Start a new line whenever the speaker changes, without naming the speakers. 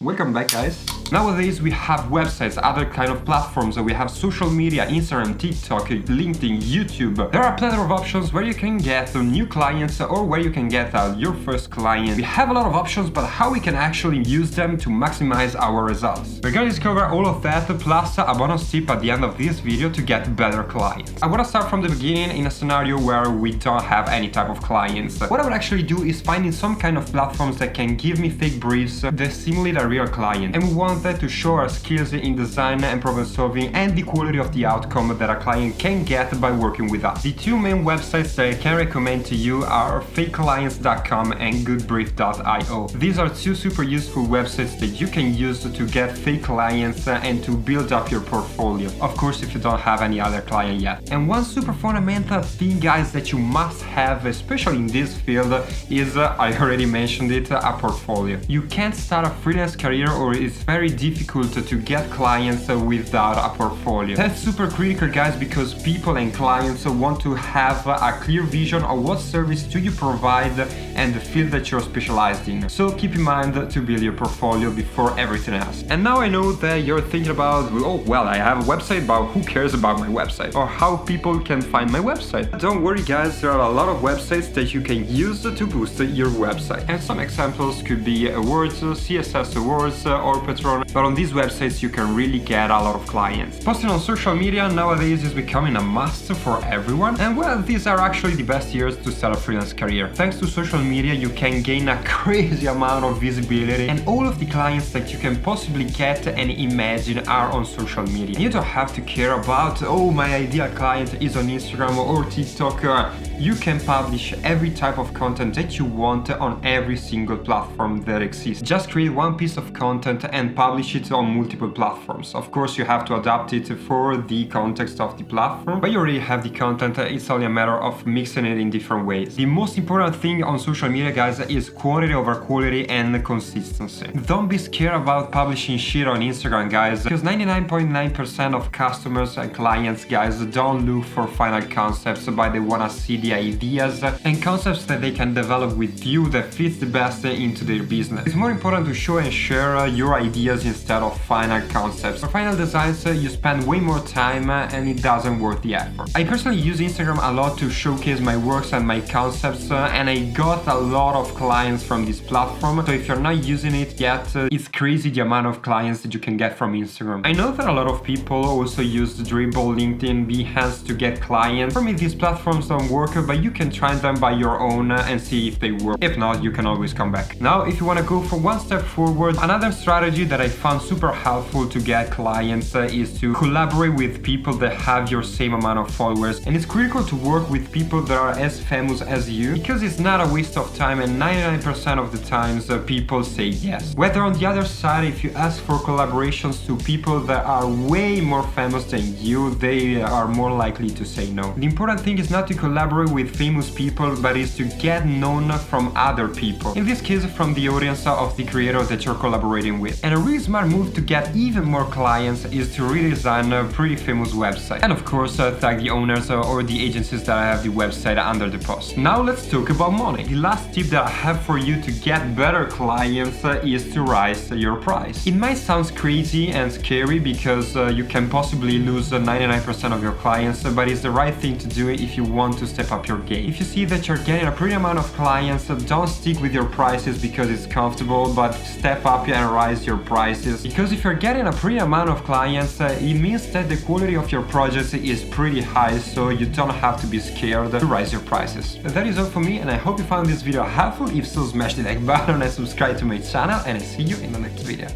Welcome back, guys. Nowadays we have websites, other kind of platforms, we have social media, Instagram, TikTok, LinkedIn, YouTube. There are plenty of options where you can get new clients or where you can get your first client. We have a lot of options, but how we can actually use them to maximize our results. We're gonna discover all of that, plus a bonus tip at the end of this video to get better clients. I wanna start from the beginning in a scenario where we don't have any type of clients. What I would actually do is finding some kind of platforms that can give me fake briefs that simulate a real client, and we want that to show our skills in design and problem solving and the quality of the outcome that a client can get by working with us. The two main websites that I can recommend to you are fakeclients.com and goodbrief.io. These are two super useful websites that you can use to get fake clients and to build up your portfolio. Of course, if you don't have any other client yet. And one super fundamental thing, guys, that you must have, especially in this field, is, I already mentioned it, a portfolio. You can't start a freelance career, or it's very difficult to get clients without a portfolio. That's super critical, guys, because people and clients want to have a clear vision of what service do you provide and the field that you're specialized in. So keep in mind to build your portfolio before everything else. And now I know that you're thinking about, oh, well, I have a website, but who cares about my website? Or how people can find my website? Don't worry, guys, there are a lot of websites that you can use to boost your website. And some examples could be awards, CSS awards, or Patron. But on these websites you can really get a lot of clients. Posting on social media nowadays is becoming a must for everyone, and well, these are actually the best years to start a freelance career. Thanks to social media you can gain a crazy amount of visibility, and all of the clients that you can possibly get and imagine are on social media. You don't have to care about, oh, my ideal client is on Instagram or TikTok. You can publish every type of content that you want on every single platform that exists. Just create one piece of content and publish it on multiple platforms. Of course, you have to adapt it for the context of the platform, but you already have the content. It's only a matter of mixing it in different ways. The most important thing on social media, guys, is quantity over quality and consistency. Don't be scared about publishing shit on Instagram, guys, because 99.9% of customers and clients, guys, don't look for final concepts, but they wanna see the ideas and concepts that they can develop with you that fits the best into their business. It's more important to show and share your ideas instead of final concepts. For final designs, you spend way more time and it doesn't worth the effort. I personally use Instagram a lot to showcase my works and my concepts, and I got a lot of clients from this platform. So if you're not using it yet, it's crazy the amount of clients that you can get from Instagram. I know that a lot of people also use Dribble, LinkedIn, Behance to get clients. For me, these platforms don't work, but you can try them by your own and see if they work. If not, you can always come back. Now, if you want to go for one step forward, another strategy that I found super helpful to get clients is to collaborate with people that have your same amount of followers. And it's critical to work with people that are as famous as you, because it's not a waste of time, and 99% of the times people say yes. Whether on the other side, if you ask for collaborations to people that are way more famous than you, they are more likely to say no. The important thing is not to collaborate with famous people, but is to get known from other people. In this case, from the audience of the creator that you're collaborating with. And a really smart move to get even more clients is to redesign a pretty famous website. And of course, tag the owners or the agencies that have the website under the post. Now let's talk about money. The last tip that I have for you to get better clients is to raise your price. It might sound crazy and scary because you can possibly lose 99% of your clients, but it's the right thing to do if you want to step up your game. If you see that you're getting a pretty amount of clients, don't stick with your prices because it's comfortable, but step up and raise your prices, because if you're getting a pretty amount of clients, it means that the quality of your projects is pretty high, so you don't have to be scared to raise your prices. That is all for me, and I hope you found this video helpful. If so, smash the like button and subscribe to my channel, and I see you in the next video.